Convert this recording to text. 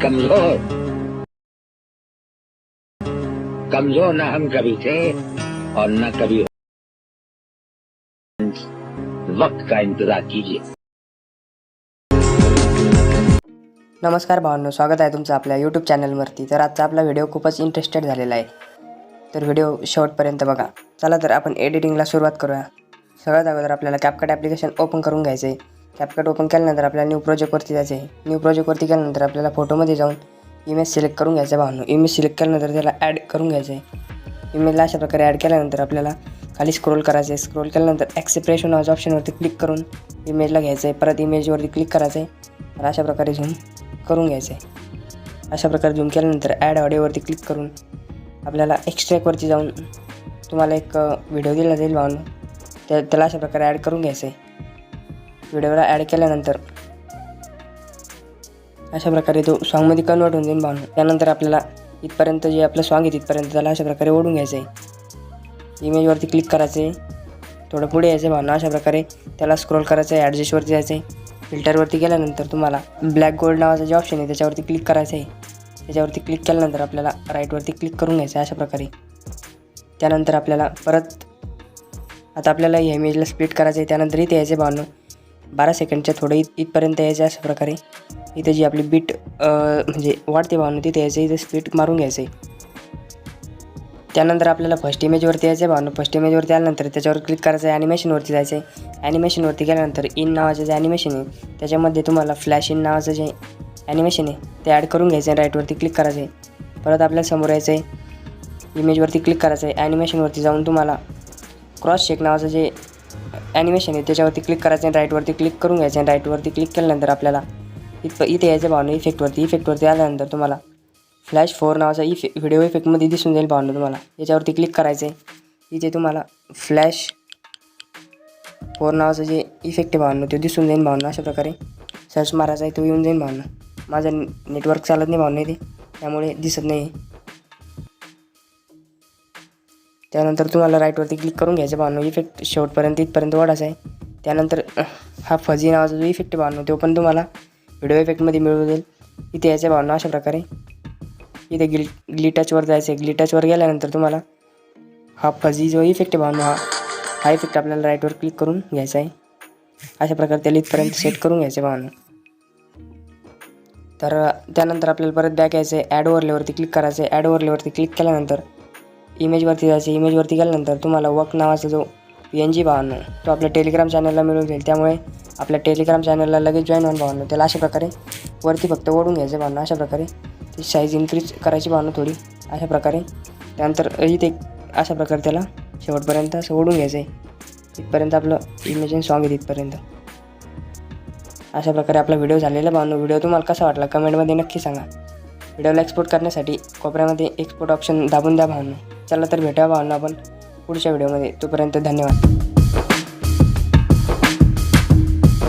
कमजोर कमजोर ना हम कभी थे और न कभी। वक्त का इंतजार कीजिए। नमस्कार भावांनो, स्वागत आहे तुमचं आपल्या यूट्यूब चॅनलवरती। तर आजचा आपला व्हिडिओ खूपच इंटरेस्टेड झालेला आहे, तर व्हिडिओ शेवटपर्यंत बघा। चला तर आपण एडिटिंगला सुरुवात करूया। सगळ्यात अगोदर आपल्याला कॅपकट ॲप्लिकेशन ओपन करून घ्यायचं आहे। कॅपकट ओपन केल्यानंतर आपल्याला न्यू प्रोजेक्टवरती जायचं आहे। न्यू प्रोजेक्टवरती गेल्यानंतर आपल्याला फोटोमध्ये जाऊन इमेज सिलेक्ट करून घ्यायचं आहे भावांनो। इमेज सिलेक्ट केल्यानंतर त्याला ॲड करून घ्यायचं आहे। इमेजला अशा प्रकारे ॲड केल्यानंतर आपल्याला खाली स्क्रोल करायचं आहे। स्क्रोल केल्यानंतर ॲक्सेप्ट नावाच्या ऑप्शनवरती क्लिक करून इमेजला घ्यायचं आहे। परत इमेजवरती क्लिक करायचं आहे। तर अशा प्रकारे झूम करून घ्यायचं आहे। अशा प्रकारे झूम केल्यानंतर ॲड ऑडिओवरती क्लिक करून आपल्याला एक्स्ट्रॅक्टवरती जाऊन तुम्हाला एक व्हिडिओ दिला जाईल भावांनो, त्याला अशा प्रकारे ॲड करून घ्यायचं आहे। व्हिडिओला ॲड केल्यानंतर अशा प्रकारे तो सॉन्गमध्ये कन्वर्ट होऊन जाईल भावांनो। त्यानंतर आपल्याला इथपर्यंत जे आपलं सॉन्ग आहे तिथपर्यंत त्याला अशा प्रकारे ओढून घ्यायचं आहे। इमेजवरती क्लिक करायचं आहे, थोडं पुढे यायचं आहे भावांनो। अशा प्रकारे त्याला स्क्रोल करायचं आहे, ॲडजस्टवरती जायचं आहे। फिल्टरवरती गेल्यानंतर तुम्हाला ब्लॅक गोल्ड नावाचं जे ऑप्शन आहे त्याच्यावरती क्लिक करायचं आहे। त्याच्यावरती क्लिक केल्यानंतर आपल्याला राईटवरती क्लिक करून घ्यायचं आहे अशा प्रकारे। त्यानंतर आपल्याला परत आता आपल्याला या इमेजला स्प्लिट करायचं आहे। त्यानंतर इथे यायचं भावांनो 12 सेकंडच्या थोडं इथपर्यंत यायचं अशा प्रकारे। इथे जी आपली बीट म्हणजे वाढते भावांनो तिथे यायचं, इथे स्प्लिट मारून घ्यायचं आहे। त्यानंतर आपल्याला फर्स्ट इमेजवरती यायचं आहे भावांनो। फर्स्ट इमेजवरती आल्यानंतर त्याच्यावर क्लिक करायचं आहे, ॲनिमेशनवरती जायचं आहे। ॲनिमेशनवरती गेल्यानंतर इन नावाचं जे ॲनिमेशन आहे त्याच्यामध्ये तुम्हाला फ्लॅश इन नावाचं जे ॲनिमेशन आहे ते ॲड करून घ्यायचं आहे। राईटवरती क्लिक करायचं आहे। परत आपल्याला समोर यायचं आहे, इमेजवरती क्लिक करायचं आहे। ॲनिमेशनवरती जाऊन तुम्हाला क्रॉस शेक नावाचं जे ॲनिमेशन आहे त्याच्यावरती क्लिक करायचं आहे। राईटवरती क्लिक करून घ्यायचं आहे। राईटवरती क्लिक केल्यानंतर आपल्याला इथे यायचं भावांनो इफेक्टवरती आल्यानंतर तुम्हाला फ्लॅश 4 नावाचा व्हिडिओ इफेक्टमध्ये दिसून जाईल भावांनो तुम्हाला। याच्यावरती क्लिक करायचं आहे। इथे तुम्हाला फ्लॅश 4 नावाचं जे इफेक्ट आहे भावांनो ते दिसून जाईल भावांनो। अशा प्रकारे सर्च मारायचा आहे, तो येऊन जाईल भावांनो। माझं नेटवर्क चालत नाही भावांनो इथे, त्यामुळे दिसत नाही। त्यानंतर तुम्हाला राईटवरती क्लिक करून घ्यायचं भावांनो। इफेक्ट शेवटपर्यंत इथपर्यंत वाढायचा आहे। त्यानंतर हा फजी नावाचा जो इफेक्ट आहे भावांनो तो पण तुम्हाला व्हिडिओ इफेक्टमध्ये मिळून जाईल। इथे यायचं भावांनो अशा प्रकारे। इथे ग्लिटचवर जायचं आहे। ग्लिटचवर गेल्यानंतर तुम्हाला हा फजी जो इफेक्ट आहे भावांनो हा इफेक्ट आपल्याला राईटवर क्लिक करून घ्यायचा आहे। अशा प्रकारे त्याला इथपर्यंत सेट करून घ्यायचं आहे भावांनो। तर त्यानंतर आपल्याला परत बॅक यायचं आहे, ॲड ओव्हरलेवरती क्लिक करायचं आहे। ॲड ओव्हरलेवरती क्लिक केल्यानंतर इमेजवरती जायचं। इमेजवरती गेल्यानंतर तुम्हाला वर्क नावाचा जो PNG भावांनो तो आपल्या टेलिग्राम चॅनलला मिळून जाईल, त्यामुळे आपल्या टेलिग्राम चॅनलला लगेच जॉईन व्हाल भावांनो। त्याला अशा प्रकारे वरती फक्त ओढून घ्यायचं भावांनो। अशा प्रकारे ती साईज इन्क्रीज करायची भावांनो थोडी अशा प्रकारे। त्यानंतर इथे अशा प्रकारे त्याला शेवटपर्यंत असं ओढून घ्यायचं आहे। इथपर्यंत आपलं इमेजिंग सॉन्ग आहे तिथपर्यंत। अशा प्रकारे आपला व्हिडिओ झालेला भावांनो। व्हिडिओ तुम्हाला कसा वाटला कमेंटमध्ये नक्की सांगा। व्हिडिओला एक्सपोर्ट करण्यासाठी कोपऱ्यामध्ये एक्सपोर्ट ऑप्शन दाबून द्या भावांनो। चला तर भेटूया भावांनो आपण पुढच्या व्हिडिओमध्ये। तोपर्यंत धन्यवाद।